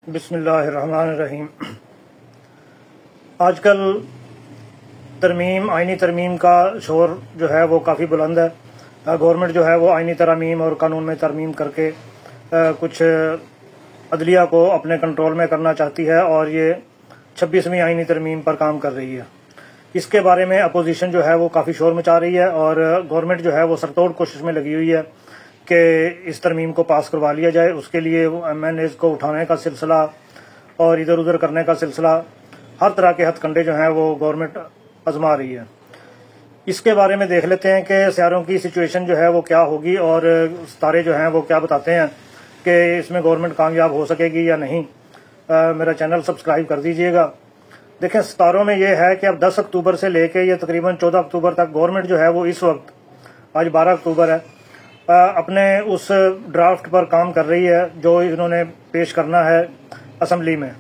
बिस्मिल्लाहिर्रहमानिर्रहीम। आजकल आइनी तरमीम का शोर जो है वो काफ़ी बुलंद है। गवर्नमेंट जो है वो आइनी तरमीम और कानून में तरमीम करके कुछ अदलिया को अपने कंट्रोल में करना चाहती है और ये 26वीं आइनी तरमीम पर काम कर रही है। इसके बारे में अपोजिशन जो है वो काफ़ी शोर मचा रही है और गवर्नमेंट जो है वो सरतोड़ कोशिश में लगी हुई है कि इस तरमीम को पास करवा लिया जाए। उसके लिए MNAs को उठाने का सिलसिला और इधर उधर करने का सिलसिला, हर तरह के हथकंडे जो हैं वो गवर्नमेंट आजमा रही है। इसके बारे में देख लेते हैं कि सियारों की सिचुएशन जो है वो क्या होगी और सितारे जो हैं वो क्या बताते हैं कि इसमें गवर्नमेंट कामयाब हो सकेगी या नहीं। मेरा चैनल सब्सक्राइब कर दीजिएगा। देखें, सितारों में ये है कि अब 10 अक्टूबर से लेके ये तकरीबन 14 अक्टूबर तक गवर्नमेंट जो है वो इस वक्त, आज 12 अक्टूबर है, अपने उस ड्राफ्ट पर काम कर रही है जो इन्होंने पेश करना है असम्बली में।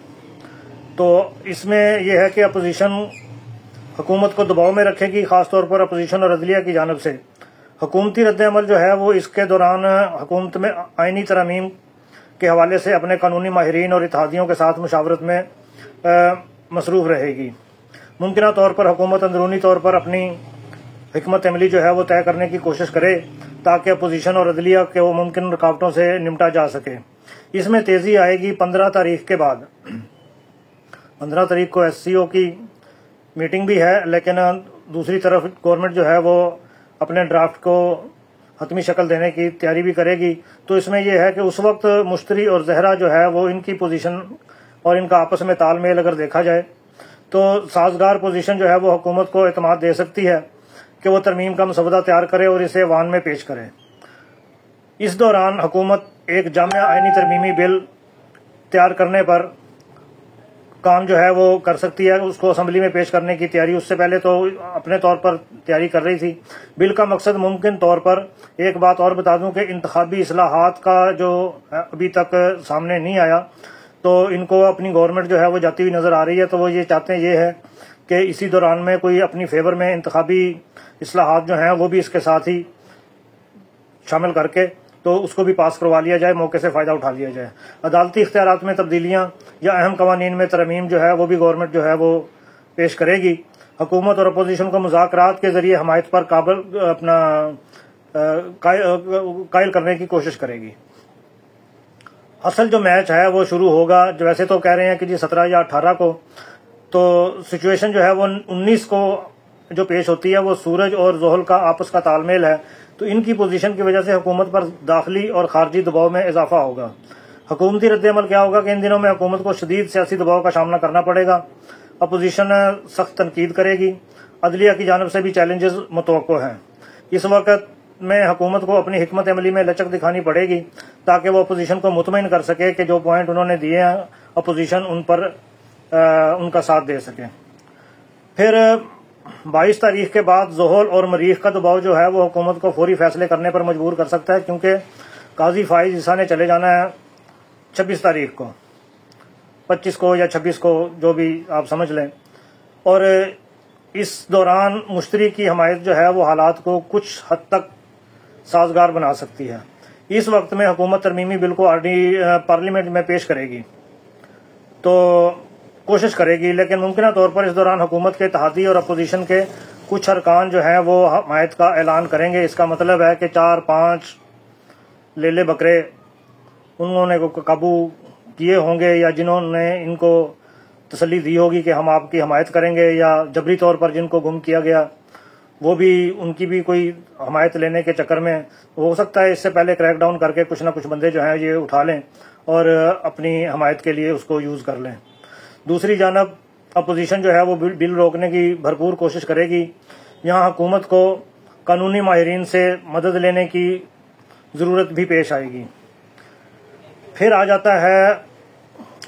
तो इसमें यह है कि अपोजिशन हुकूमत को दबाव में रखेगी, खासतौर पर अपोजिशन और अदलिया की जानिब से। हुकूमती रद्द-ए-अमल जो है वो इसके दौरान हुकूमत में आइनी तरमीम के हवाले से अपने कानूनी माहिरीन और इत्तेहादियों के साथ मुशावरत में मसरूफ रहेगी। मुमकिन तौर पर हुकूमत अंदरूनी तौर पर अपनी हिकमत अमली जो है वो तय करने की कोशिश करे ताकि अपोजिशन और अदलिया के वो मुमकिन रुकावटों से निपटा जा सके। इसमें तेजी आएगी 15 तारीख के बाद। 15 तारीख को SCO की मीटिंग भी है, लेकिन दूसरी तरफ गवर्नमेंट जो है वो अपने ड्राफ्ट को हतमी शक्ल देने की तैयारी भी करेगी। तो इसमें यह है कि उस वक्त मुश्तरी और जहरा जो है वो इनकी पोजीशन और इनका आपस में तालमेल अगर देखा जाए तो साजगार पोजीशन जो है वो हुकूमत को एतमाद दे सकती है कि वो तरमीम का मसवदा तैयार करे और इसे वान में पेश करे। इस दौरान हुकूमत एक जामिया आइनी तरमीमी बिल तैयार करने पर काम जो है वो कर सकती है। उसको असम्बली में पेश करने की तैयारी उससे पहले तो अपने तौर पर तैयारी कर रही थी। बिल का मकसद, मुमकिन तौर पर एक बात और बता दूं कि इंतखाबी इस्लाहात का जो अभी तक सामने नहीं आया, तो इनको अपनी गवर्नमेंट जो है वो जाती हुई नजर आ रही है। तो वो ये चाहते हैं ये है कि इसी दौरान में कोई अपनी फेवर में इंतखाबी इस्लाहात जो हैं वो भी इसके साथ ही शामिल करके तो उसको भी पास करवा लिया जाए, मौके से फ़ायदा उठा लिया जाए। अदालती इख्तियारात में तब्दीलियाँ या अहम कवानीन में तरमीम जो है वो भी गवर्नमेंट जो है वो पेश करेगी। हुकूमत और अपोजिशन को मुज़ाकरात के जरिए हमायत पर कायल करने की कोशिश करेगी। असल जो मैच है वो शुरू होगा, जो वैसे तो कह रहे हैं कि जी 17 या 18 को, तो सिचुएशन जो है वो 19 को जो पेश होती है वो सूरज और ज़ोहल का आपस का तालमेल है। तो इनकी पोजीशन की वजह से हुकूमत पर दाखिली और खारजी दबाव में इजाफा होगा। हुकूमती रद्द-ए-अमल क्या होगा कि इन दिनों में हुकूमत को शदीद सियासी दबाव का सामना करना पड़ेगा। अपोजिशन सख्त तनकीद करेगी, अदलिया की जानब से भी चैलेंजेस मुतवक्को हैं। इस वक्त में हुकूमत को अपनी हिकमत अमली में लचक दिखानी पड़ेगी ताकि वो अपोजिशन को मुतमईन कर सके कि जो पॉइंट उन्होंने दिए हैं अपोजिशन उन पर उनका साथ दे सके। फिर 22 तारीख के बाद ज़ोहल और मरीख का दबाव जो है वो हुकूमत को फौरी फैसले करने पर मजबूर कर सकता है, क्योंकि काजी फाइज ईसा ने चले जाना है 26 तारीख को, 25 को या 26 को, जो भी आप समझ लें। और इस दौरान मुश्तरी की हमायत जो है वो हालात को कुछ हद तक साजगार बना सकती है। इस वक्त में हुकूमत तरमीमी बिल को पार्लियामेंट में पेश करेगी, तो कोशिश करेगी, लेकिन मुमकिन तौर पर इस दौरान हुकूमत के इत्तेहादी और अपोजिशन के कुछ अरकान जो हैं वो हमायत का ऐलान करेंगे। इसका मतलब है कि 4-5 लेले बकरे उन्होंने काबू किए होंगे या जिन्होंने इनको तसल्ली दी होगी कि हम आपकी हमायत करेंगे, या जबरी तौर पर जिनको गुम किया गया वो भी, उनकी भी कोई हमायत लेने के चक्कर में हो सकता है इससे पहले क्रैकडाउन करके कुछ ना कुछ बंदे जो हैं ये उठा लें और अपनी हमायत के लिए उसको यूज़ कर लें। दूसरी जानब अपोजिशन जो है वो बिल रोकने की भरपूर कोशिश करेगी। यहाँ हुकूमत को कानूनी माहिरीन से मदद लेने की ज़रूरत भी पेश आएगी। फिर आ जाता है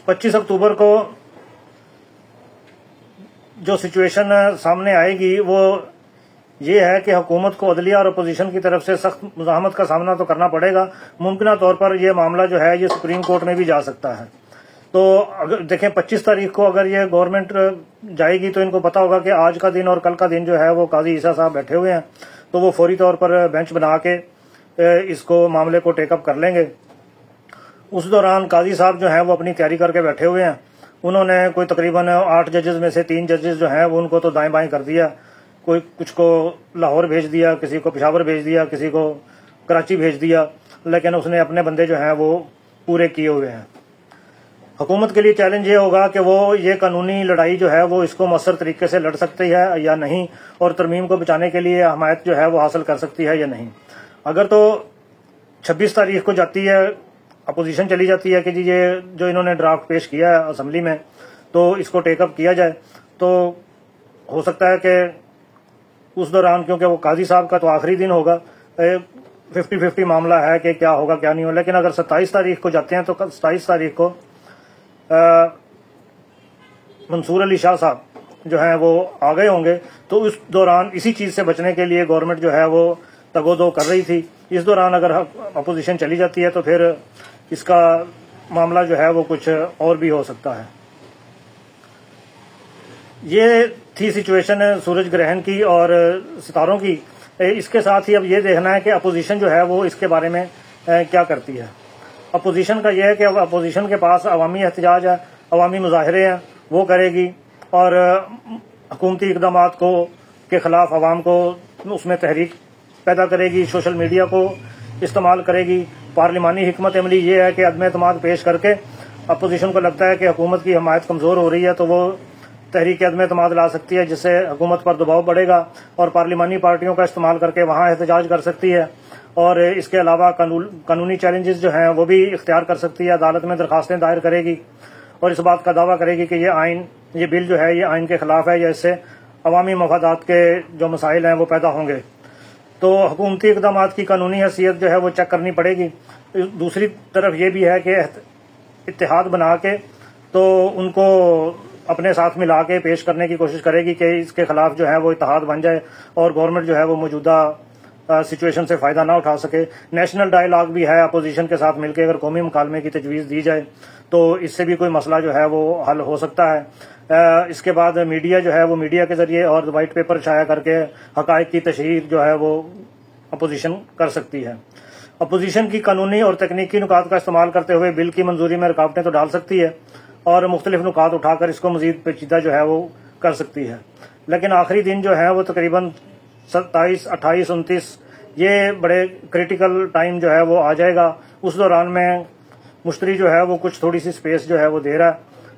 25 अक्टूबर को जो सिचुएशन सामने आएगी वो ये है कि हुकूमत को अदलिया और अपोजिशन की तरफ से सख्त मुज़ाहमत का सामना तो करना पड़ेगा। मुमकिन तौर पर यह मामला जो है ये सुप्रीम कोर्ट में भी जा सकता है। तो अगर देखें 25 तारीख को अगर ये गवर्नमेंट जाएगी तो इनको पता होगा कि आज का दिन और कल का दिन जो है वो काजी ईसा साहब बैठे हुए हैं, तो वो फौरी तौर पर बेंच बना के इसको मामले को टेकअप कर लेंगे। उस दौरान काजी साहब जो हैं वो अपनी तैयारी करके बैठे हुए हैं। उन्होंने कोई तकरीबन 8 जजेस में से 3 जजेस जो हैं वो उनको तो दाएं बाएं कर दिया। कोई कुछ को लाहौर भेज दिया, किसी को पेशावर भेज दिया, किसी को कराची भेज दिया, लेकिन उसने अपने बंदे जो हैं वो पूरे किए हुए हैं। हुकूमत के लिए चैलेंज ये होगा कि वो ये कानूनी लड़ाई जो है वो इसको मौसर तरीके से लड़ सकती है या नहीं, और तरमीम को बचाने के लिए हमायत जो है वो हासिल कर सकती है या नहीं। अगर तो 26 तारीख को जाती है, अपोजिशन चली जाती है कि जी ये जो इन्होंने ड्राफ्ट पेश किया है असम्बली में, तो इसको टेकअप किया जाए, तो हो सकता है कि उस दौरान, क्योंकि वो काजी साहब का तो आखिरी दिन होगा, 50-50 मामला है कि क्या होगा क्या नहीं होगा। लेकिन अगर 27 तारीख को जाते हैं तो 27 तारीख को मंसूर अली शाह साहब जो हैं वो आ गए होंगे। तो उस दौरान इसी चीज से बचने के लिए गवर्नमेंट जो है वो तगोदो कर रही थी। इस दौरान अगर अपोजिशन चली जाती है तो फिर इसका मामला जो है वो कुछ और भी हो सकता है। ये थी सिचुएशन सूरज ग्रहण की और सितारों की। इसके साथ ही अब ये देखना है कि अपोजिशन जो है वो इसके बारे में क्या करती है। अपोजिशन का यह है कि अब अपोजिशन के पास अवामी एहतजाज है, अवामी मुजाहरे हैं, वो करेगी और हुकूमती इकदाम को के खिलाफ अवाम को उसमें तहरीक पैदा करेगी, सोशल मीडिया को इस्तेमाल करेगी। पार्लिमानी हिकमत अमली ये है कि अदम एतमाद पेश करके अपोजिशन को लगता है कि हुकूमत की हमायत कमजोर हो रही है तो वो तहरीक अदम एतमाद ला सकती है, जिससे हुकूमत पर दबाव बढ़ेगा और पार्लिमानी पार्टियों का इस्तेमाल करके वहां एहतजाज कर सकती है। और इसके अलावा कानूनी चैलेंजेस जो हैं वो भी इख्तियार कर सकती है, अदालत में दरखास्तें दायर करेगी और इस बात का दावा करेगी कि ये बिल जो है ये आइन के खिलाफ है या इससे अवामी मफादात के जो मसाइल हैं वो पैदा होंगे। तो हुकूमती इकदाम की कानूनी हैसियत जो है वो चेक करनी पड़ेगी। दूसरी तरफ ये भी है कि इत्तेहाद बना के तो उनको अपने साथ मिला के पेश करने की कोशिश करेगी कि इसके खिलाफ जो है वो इत्तेहाद बन जाए और गवर्नमेंट जो है वो मौजूदा सिचुएशन से फायदा ना उठा सके। नेशनल डायलॉग भी है अपोजिशन के साथ मिलकर, अगर कौमी मुकालमे की तजवीज़ दी जाए तो इससे भी कोई मसला जो है वो हल हो सकता है। इसके बाद मीडिया जो है वो मीडिया के जरिए और वाइट पेपर छाया करके हकायक की तशहीर जो है वो अपोजिशन कर सकती है। अपोजिशन की कानूनी और तकनीकी नुकात का इस्तेमाल करते हुए बिल की मंजूरी में रुकावटें तो डाल सकती है और मुख्तलिफ नुकात उठाकर इसको मजीद पेचीदा जो है वो कर सकती है। लेकिन आखिरी दिन जो है वो तकरीबन 27, 28, 29 ये बड़े क्रिटिकल टाइम जो है वो आ जाएगा। उस दौरान में मुश्तरी जो है वो कुछ थोड़ी सी स्पेस जो है वो दे रहा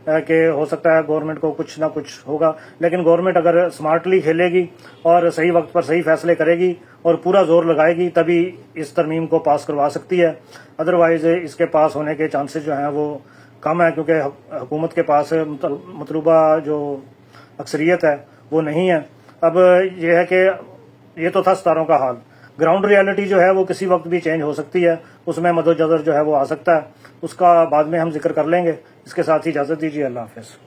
है कि हो सकता है गवर्नमेंट को कुछ ना कुछ होगा। लेकिन गवर्नमेंट अगर स्मार्टली खेलेगी और सही वक्त पर सही फैसले करेगी और पूरा जोर लगाएगी तभी इस तरमीम को पास करवा सकती है। अदरवाइज इसके पास होने के चांसेस जो हैं वो कम है, क्योंकि हुकूमत के पास मतलूबा जो अक्सरियत है वो नहीं है। अब यह है कि ये तो था सितारों का हाल, ग्राउंड रियलिटी जो है वो किसी वक्त भी चेंज हो सकती है, उसमें मदोजजर जो है वो आ सकता है, उसका बाद में हम जिक्र कर लेंगे। इसके साथ ही इजाजत दीजिए, अल्लाह हाफिज।